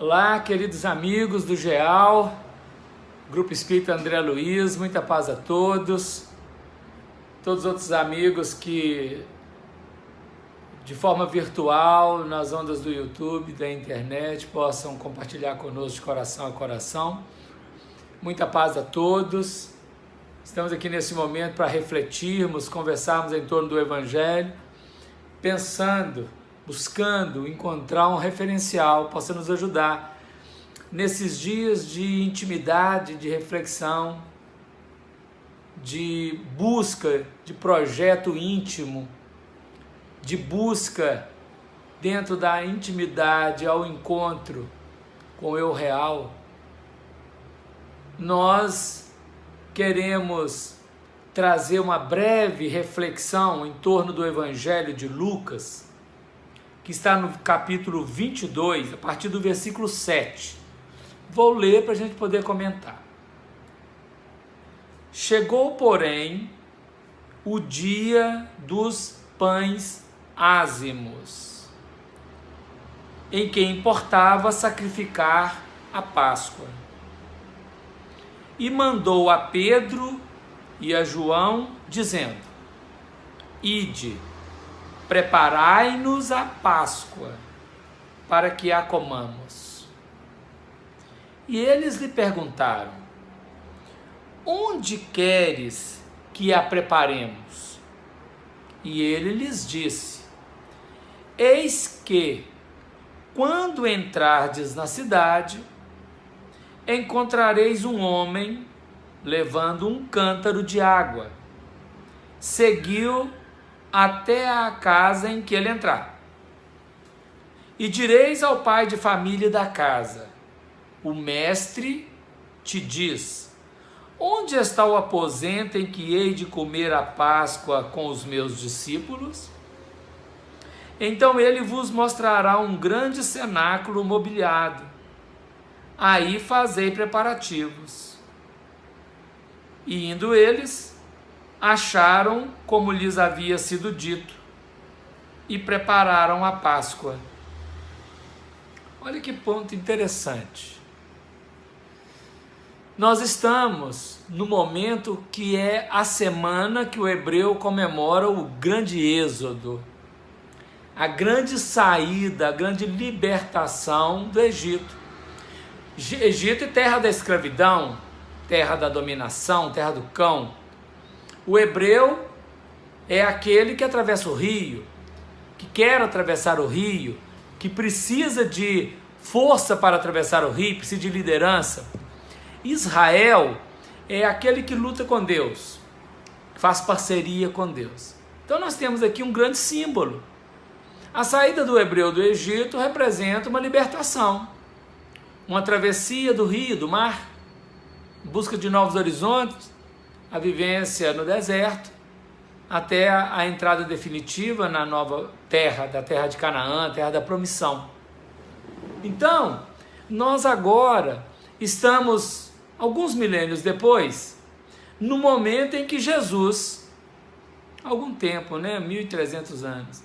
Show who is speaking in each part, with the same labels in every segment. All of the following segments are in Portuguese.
Speaker 1: Olá, queridos amigos do GEAL, Grupo Espírita André Luiz, muita paz a todos. Todos os outros amigos que, de forma virtual, nas ondas do YouTube, da internet, possam compartilhar conosco de coração a coração. Muita paz a todos. Estamos aqui nesse momento para refletirmos, conversarmos em torno do Evangelho, pensando, buscando encontrar um referencial que possa nos ajudar nesses dias de intimidade, de reflexão, de busca de projeto íntimo, de busca dentro da intimidade ao encontro com o eu real. Nós queremos trazer uma breve reflexão em torno do Evangelho de Lucas, que está no capítulo 22, a partir do versículo 7. Vou ler para a gente poder comentar. Chegou, porém, o dia dos pães ázimos, em que importava sacrificar a Páscoa. E mandou a Pedro e a João, dizendo: Ide, preparai-nos a Páscoa, para que a comamos. E eles lhe perguntaram: Onde queres que a preparemos? E ele lhes disse: Eis que, quando entrardes na cidade, encontrareis um homem levando um cântaro de água. Seguiu até a casa em que ele entrar. E direis ao pai de família da casa: O mestre te diz: Onde está o aposento em que hei de comer a Páscoa com os meus discípulos? Então ele vos mostrará um grande cenáculo mobiliado. Aí fazei preparativos. E indo eles, acharam como lhes havia sido dito, e prepararam a Páscoa. Olha que ponto interessante. Nós estamos no momento que é a semana que o hebreu comemora o grande êxodo, a grande saída, a grande libertação do Egito. Egito é terra da escravidão, terra da dominação, terra do cão. O hebreu é aquele que atravessa o rio, que quer atravessar o rio, que precisa de força para atravessar o rio, precisa de liderança. Israel é aquele que luta com Deus, que faz parceria com Deus. Então nós temos aqui um grande símbolo. A saída do hebreu do Egito representa uma libertação, uma travessia do rio, do mar, em busca de novos horizontes, a vivência no deserto, até a entrada definitiva na nova terra, da terra de Canaã, terra da promissão. Então, nós agora estamos, alguns milênios depois, no momento em que Jesus, algum tempo, 1.300 anos,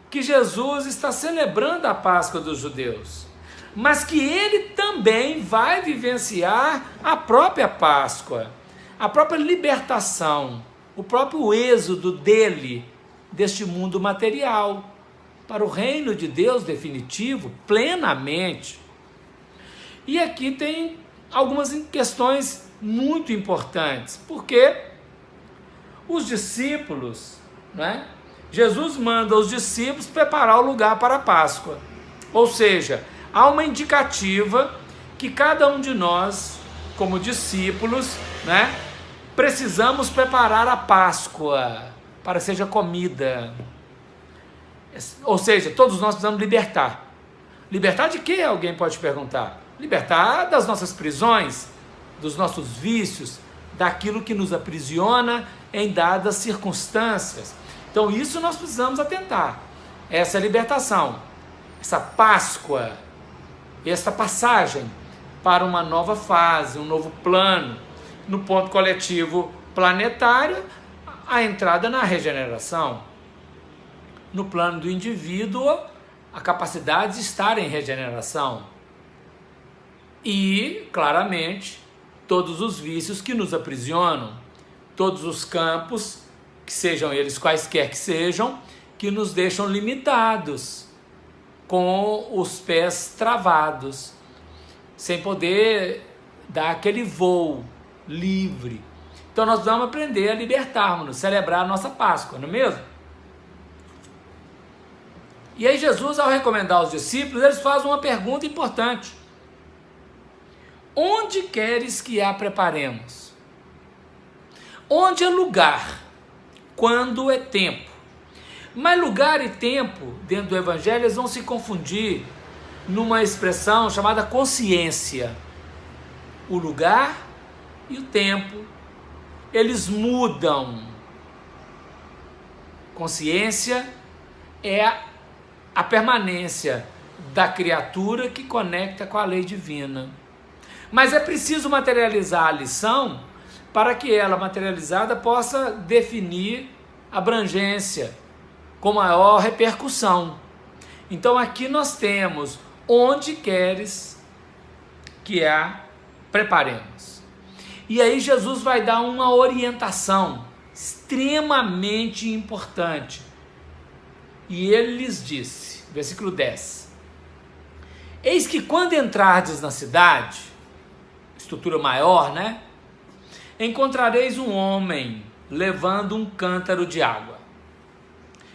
Speaker 1: que Jesus está celebrando a Páscoa dos judeus, mas que ele também vai vivenciar a própria Páscoa, a própria libertação, o próprio êxodo dele, deste mundo material, para o reino de Deus definitivo, plenamente. E aqui tem algumas questões muito importantes, porque os discípulos, Jesus manda os discípulos preparar o lugar para a Páscoa, ou seja, há uma indicativa que cada um de nós, como discípulos, precisamos preparar a Páscoa para que seja comida. Ou seja, todos nós precisamos libertar. Libertar de quê? Alguém pode perguntar. Libertar das nossas prisões, dos nossos vícios, daquilo que nos aprisiona em dadas circunstâncias. Então isso nós precisamos atentar. Essa libertação, essa Páscoa, essa passagem para uma nova fase, um novo plano, no ponto coletivo planetário, a entrada na regeneração. No plano do indivíduo, a capacidade de estar em regeneração. e, claramente, todos os vícios que nos aprisionam, todos os campos, que sejam eles quaisquer que sejam, que nos deixam limitados, com os pés travados, sem poder dar aquele voo livre. Então nós vamos aprender a libertarmos-nos, celebrar a nossa Páscoa, não é mesmo? E aí Jesus, ao recomendar aos discípulos, eles fazem uma pergunta importante. Onde queres que a preparemos? Onde é lugar? Quando é tempo? Mas lugar e tempo, dentro do Evangelho, eles vão se confundir numa expressão chamada consciência. O lugar e o tempo, eles mudam. Consciência é a permanência da criatura que conecta com a lei divina. Mas é preciso materializar a lição para que ela, materializada, possa definir abrangência com maior repercussão. Então aqui nós temos onde queres que a preparemos. E aí Jesus vai dar uma orientação extremamente importante. E ele lhes disse, versículo 10: eis que quando entrardes na cidade, estrutura maior, né? Encontrareis um homem levando um cântaro de água.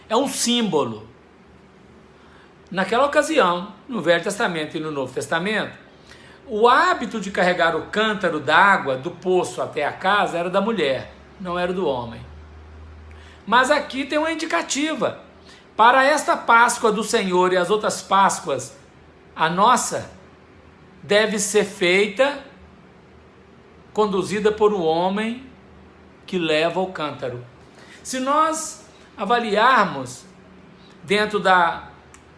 Speaker 1: É um símbolo. Naquela ocasião, no Velho Testamento e no Novo Testamento, o hábito de carregar o cântaro d'água do poço até a casa era da mulher, não era do homem. Mas aqui tem uma indicativa. Para esta Páscoa do Senhor e as outras Páscoas, a nossa deve ser feita, conduzida por um homem que leva o cântaro. Se nós avaliarmos dentro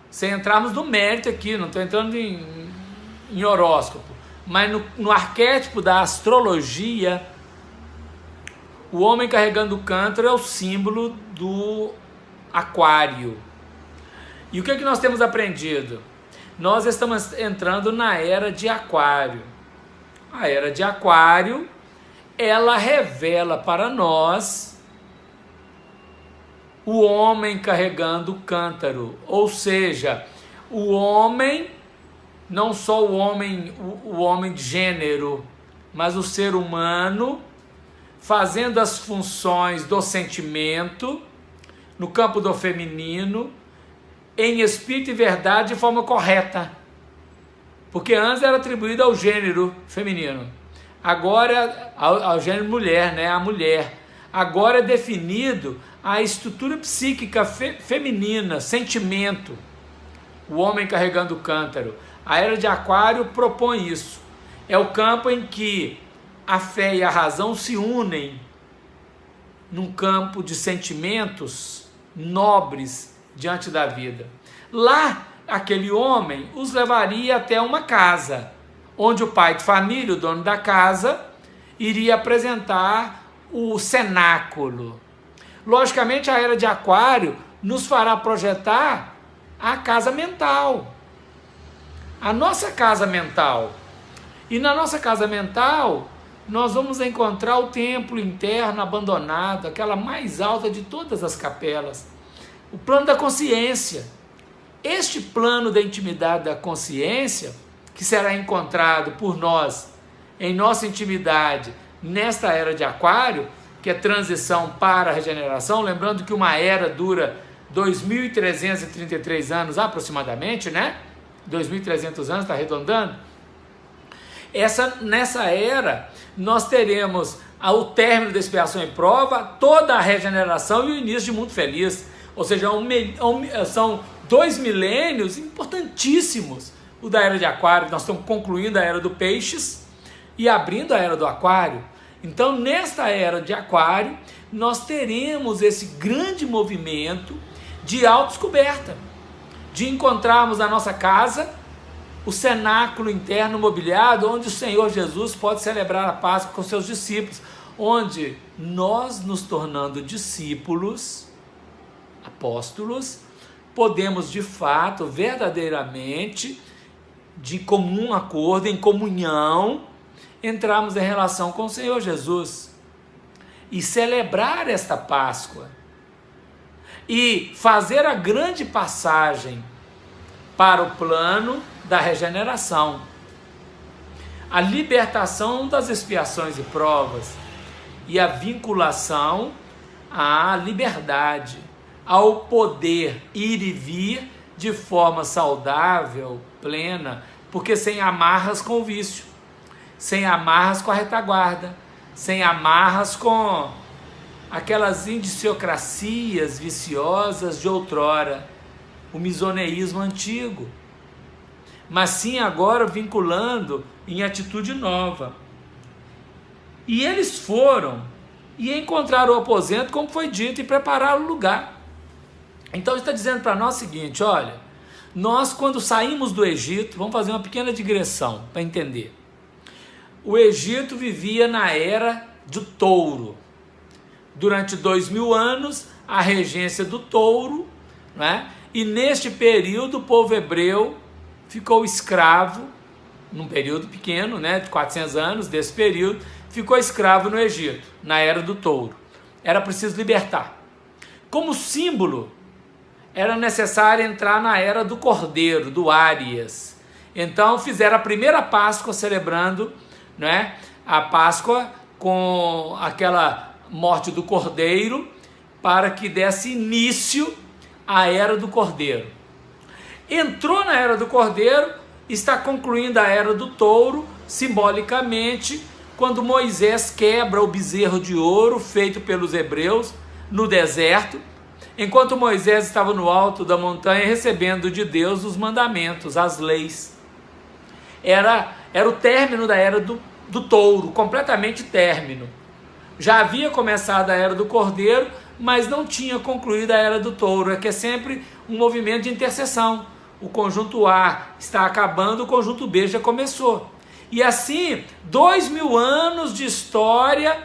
Speaker 1: sem entrarmos no mérito aqui, não estou entrando em horóscopo, mas no arquétipo da astrologia, o homem carregando o cântaro é o símbolo do aquário. E o que é que nós temos aprendido? Nós estamos entrando na era de aquário. A era de aquário, ela revela para nós o homem carregando o cântaro, ou seja, o homem, não só o homem de gênero, mas o ser humano fazendo as funções do sentimento no campo do feminino, em espírito e verdade, de forma correta. Porque antes era atribuído ao gênero feminino, agora ao gênero mulher, né? A mulher. Agora é definido a estrutura psíquica feminina, sentimento. O homem carregando o cântaro. A era de aquário propõe isso. É o campo em que a fé e a razão se unem num campo de sentimentos nobres diante da vida. Lá, aquele homem os levaria até uma casa, onde o pai de família, o dono da casa, iria apresentar o cenáculo. Logicamente, a era de aquário nos fará projetar a casa mental, a nossa casa mental. E na nossa casa mental, nós vamos encontrar o templo interno abandonado, aquela mais alta de todas as capelas, o plano da consciência. Este plano da intimidade da consciência, que será encontrado por nós em nossa intimidade nesta era de aquário, que é transição para a regeneração, lembrando que uma era dura 2.333 anos aproximadamente, né? 2.300 anos, está arredondando. Nessa era, nós teremos ao término da expiação e prova, toda a regeneração e o início de mundo feliz. Ou seja, são 2 milênios importantíssimos. O da era de aquário, nós estamos concluindo a era do peixes e abrindo a era do aquário. Então, nesta era de aquário, nós teremos esse grande movimento de autodescoberta, de encontrarmos na nossa casa o cenáculo interno mobiliado, onde o Senhor Jesus pode celebrar a Páscoa com seus discípulos, onde nós, nos tornando discípulos, apóstolos, podemos de fato, verdadeiramente, de comum acordo, em comunhão, entrarmos em relação com o Senhor Jesus e celebrar esta Páscoa e fazer a grande passagem para o plano da regeneração, a libertação das expiações e provas e a vinculação à liberdade, ao poder ir e vir de forma saudável, plena, porque sem amarras com o vício, sem amarras com a retaguarda, sem amarras com aquelas indiciocracias viciosas de outrora, o misoneísmo antigo, mas sim agora vinculando em atitude nova. E eles foram e encontraram o aposento, como foi dito, e prepararam o lugar. Então ele está dizendo para nós o seguinte: olha, nós quando saímos do Egito, vamos fazer uma pequena digressão para entender. O Egito vivia na era do touro. Durante 2000 anos, a regência do touro, né? E neste período o povo hebreu ficou escravo, num período pequeno, né, de 400 anos desse período, ficou escravo no Egito, na era do touro. Era preciso libertar. Como símbolo, era necessário entrar na era do cordeiro, do Áries. Então fizeram a primeira Páscoa celebrando, né, a Páscoa com aquela morte do cordeiro, para que desse início à era do cordeiro. Entrou na era do cordeiro, está concluindo a era do touro, simbolicamente, quando Moisés quebra o bezerro de ouro feito pelos hebreus no deserto, enquanto Moisés estava no alto da montanha recebendo de Deus os mandamentos, as leis. Era o término da era do touro, completamente término. Já havia começado a era do cordeiro, mas não tinha concluído a era do touro. É que é sempre um movimento de interseção. O conjunto A está acabando, o conjunto B já começou. E assim, 2000 anos de história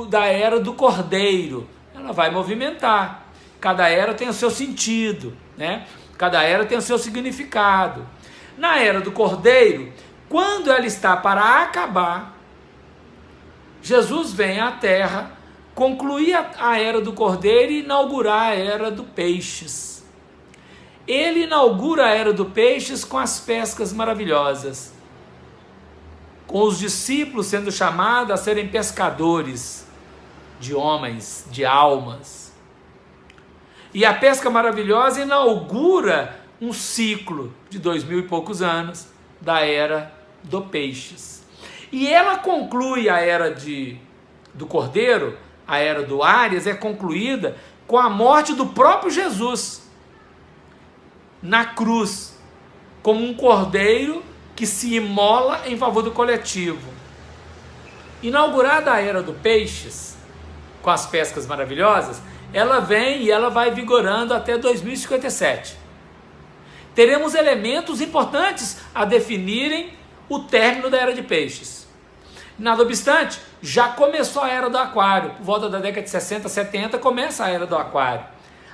Speaker 1: da era do cordeiro. Ela vai movimentar. Cada era tem o seu sentido, né? Cada era tem o seu significado. Na era do cordeiro, quando ela está para acabar, Jesus vem à terra, concluir a era do cordeiro e inaugurar a era do peixes. Ele inaugura a era do peixes com as pescas maravilhosas, com os discípulos sendo chamados a serem pescadores de homens, de almas. E a pesca maravilhosa inaugura um ciclo de 2000 e poucos anos da era do peixes. E ela conclui a era do cordeiro, a era do Áries, é concluída com a morte do próprio Jesus na cruz, como um cordeiro que se imola em favor do coletivo. Inaugurada a era do peixes, com as pescas maravilhosas, ela vem e ela vai vigorando até 2057. Teremos elementos importantes a definirem o término da era de peixes. Nada obstante, já começou a era do aquário. Por volta da década de 60, 70, começa a era do aquário.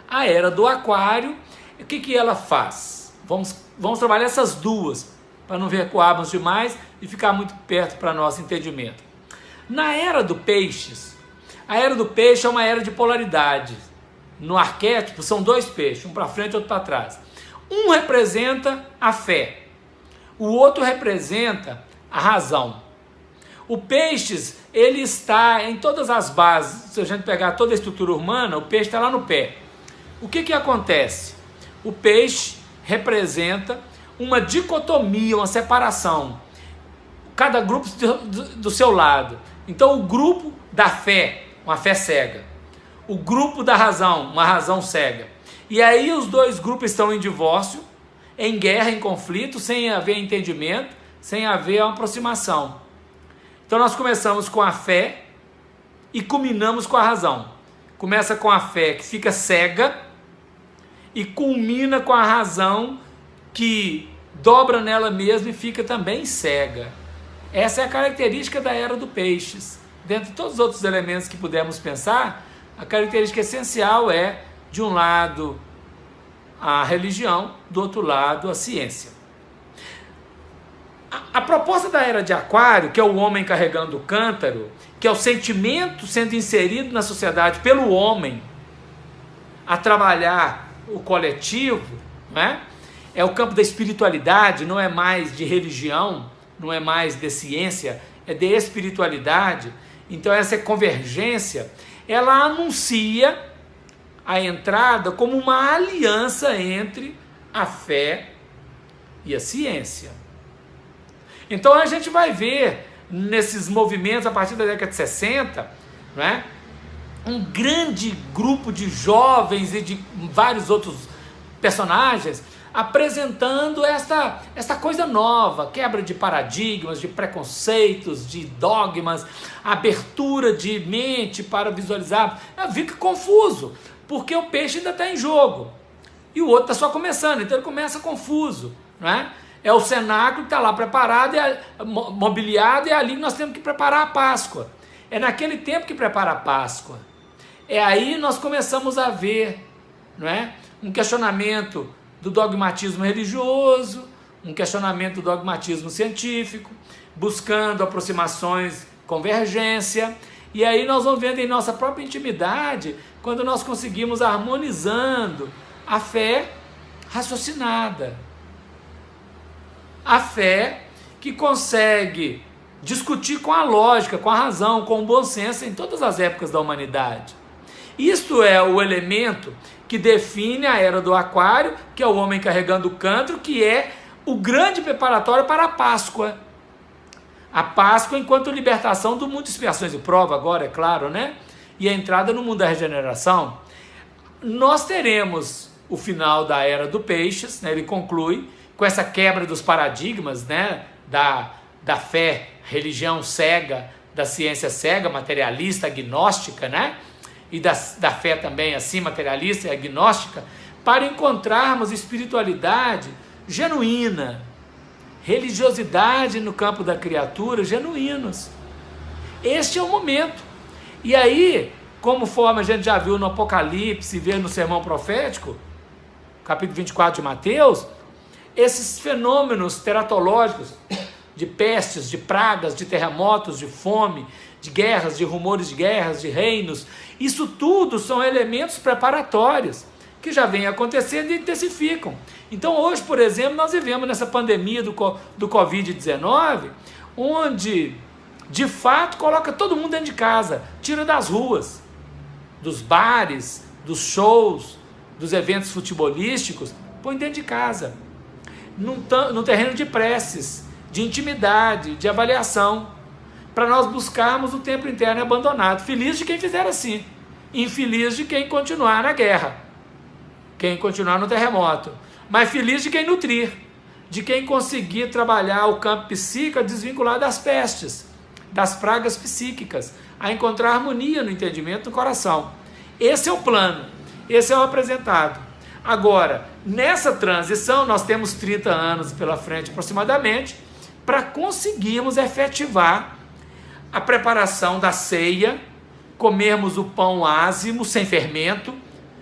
Speaker 1: A era do aquário, o que ela faz? Vamos trabalhar essas duas, para não recuarmos demais e ficar muito perto para nosso entendimento. Na era do peixes, a era do peixe é uma era de polaridade. No arquétipo são dois peixes, um para frente e outro para trás. Um representa a fé, o outro representa a razão. O peixes, ele está em todas as bases. Se a gente pegar toda a estrutura humana, o peixe está lá no pé. O que acontece? O peixe representa uma dicotomia, uma separação. Cada grupo do seu lado. Então o grupo da fé, uma fé cega. O grupo da razão, uma razão cega. E aí os dois grupos estão em divórcio, em guerra, em conflito, sem haver entendimento, sem haver uma aproximação. Então nós começamos com a fé e culminamos com a razão. Começa com a fé que fica cega e culmina com a razão que dobra nela mesma e fica também cega. Essa é a característica da era do peixes. Dentre todos os outros elementos que pudermos pensar, a característica essencial é, de um lado, a religião, do outro lado, a ciência. A proposta da era de Aquário, que é o homem carregando o cântaro, que é o sentimento sendo inserido na sociedade pelo homem a trabalhar o coletivo, né? É o campo da espiritualidade, não é mais de religião, não é mais de ciência, é de espiritualidade. Então essa convergência, ela anuncia a entrada como uma aliança entre a fé e a ciência. Então a gente vai ver nesses movimentos a partir da década de 60, né, um grande grupo de jovens e de vários outros personagens apresentando esta coisa nova, quebra de paradigmas, de preconceitos, de dogmas, abertura de mente para visualizar. Fica confuso, porque o peixe ainda está em jogo e o outro está só começando, então ele começa confuso, não é? É o cenáculo que está lá preparado, mobiliado, e é ali que nós temos que preparar a Páscoa. É naquele tempo que prepara a Páscoa. É aí nós começamos a ver, não é, um questionamento do dogmatismo religioso, um questionamento do dogmatismo científico, buscando aproximações, convergência, e aí nós vamos vendo em nossa própria intimidade, quando nós conseguimos harmonizando a fé raciocinada, a fé que consegue discutir com a lógica, com a razão, com o bom senso em todas as épocas da humanidade. Isto é o elemento que define a era do Aquário, que é o homem carregando o cântaro, que é o grande preparatório para a Páscoa. A Páscoa enquanto libertação do mundo de expiações e prova, agora, é claro, né? E a entrada no mundo da regeneração. Nós teremos o final da era do Peixes, né? Ele conclui com essa quebra dos paradigmas, né? Da fé, religião cega, da ciência cega, materialista, agnóstica, né? E da fé também assim, materialista e agnóstica, para encontrarmos espiritualidade genuína, religiosidade no campo da criatura, genuínos. Este é o momento. E aí, como forma a gente já viu no Apocalipse, vê no Sermão Profético, capítulo 24 de Mateus, esses fenômenos teratológicos de pestes, de pragas, de terremotos, de fome, de guerras, de rumores de guerras, de reinos, isso tudo são elementos preparatórios que já vêm acontecendo e intensificam. Então hoje, por exemplo, nós vivemos nessa pandemia do Covid-19, onde de fato coloca todo mundo dentro de casa, tira das ruas, dos bares, dos shows, dos eventos futebolísticos, põe dentro de casa, no terreno de preces, de intimidade, de avaliação, para nós buscarmos o templo interno abandonado. Feliz de quem fizer assim, infeliz de quem continuar na guerra, quem continuar no terremoto, mas feliz de quem nutrir, de quem conseguir trabalhar o campo psíquico a desvincular das pestes, das pragas psíquicas, a encontrar harmonia no entendimento, no coração. Esse é o plano, esse é o apresentado. Agora, nessa transição, nós temos 30 anos pela frente aproximadamente, para conseguirmos efetivar a preparação da ceia, comermos o pão ázimo, sem fermento,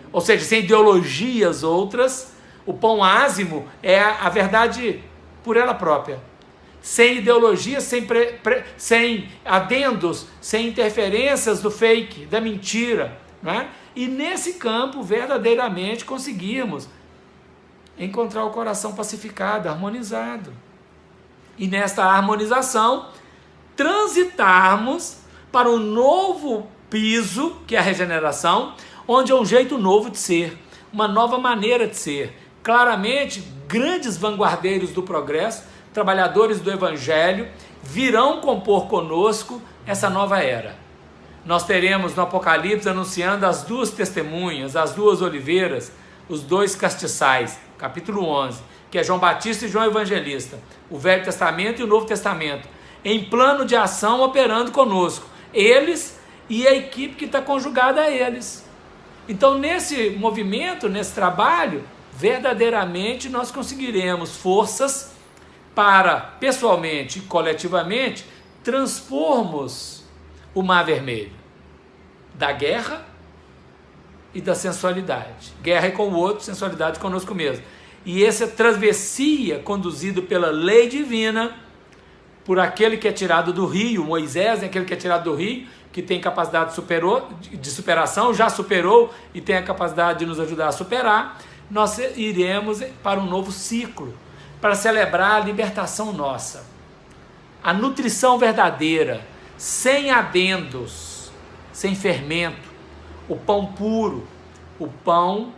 Speaker 1: ou seja, sem ideologias outras. O pão ázimo é a verdade por ela própria, sem ideologias, sem adendos, sem interferências do fake, da mentira, né? E nesse campo, verdadeiramente, conseguimos encontrar o coração pacificado, harmonizado. E nesta harmonização, transitarmos para um novo piso, que é a regeneração, onde é um jeito novo de ser, uma nova maneira de ser. Claramente, grandes vanguardeiros do progresso, trabalhadores do evangelho, virão compor conosco essa nova era. Nós teremos no Apocalipse anunciando as duas testemunhas, as duas oliveiras, os dois castiçais, capítulo 11, que é João Batista e João Evangelista, o Velho Testamento e o Novo Testamento, em plano de ação operando conosco, eles e a equipe que está conjugada a eles. Então nesse movimento, nesse trabalho, verdadeiramente nós conseguiremos forças para, pessoalmente e coletivamente, transpormos o Mar Vermelho da guerra e da sensualidade. Guerra é com o outro, sensualidade conosco mesmo. E essa travessia conduzida pela lei divina por aquele que é tirado do rio. Moisés é aquele que é tirado do rio, que tem capacidade de superação, já superou e tem a capacidade de nos ajudar a superar. Nós iremos para um novo ciclo, para celebrar a libertação nossa, a nutrição verdadeira, sem adendos, sem fermento, o pão puro, o pão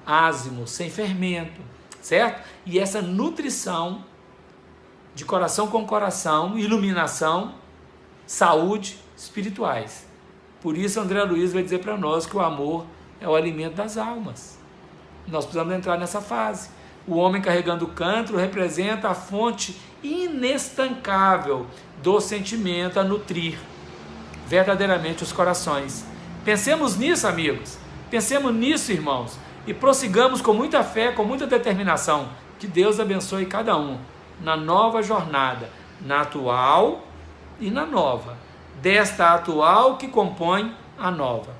Speaker 1: ázimo, sem fermento, certo? E essa nutrição de coração com coração, iluminação, saúde, espirituais. Por isso André Luiz vai dizer para nós que o amor é o alimento das almas. Nós precisamos entrar nessa fase. O homem carregando o cântaro representa a fonte inestancável do sentimento a nutrir verdadeiramente os corações. Pensemos nisso, amigos. Pensemos nisso, irmãos. E prossigamos com muita fé, com muita determinação. Que Deus abençoe cada um na nova jornada, na atual e na nova. Desta atual que compõe a nova.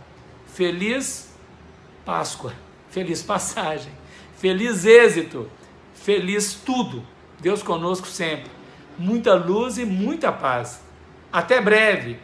Speaker 1: Feliz Páscoa, feliz passagem, feliz êxito, feliz tudo. Deus conosco sempre. Muita luz e muita paz. Até breve.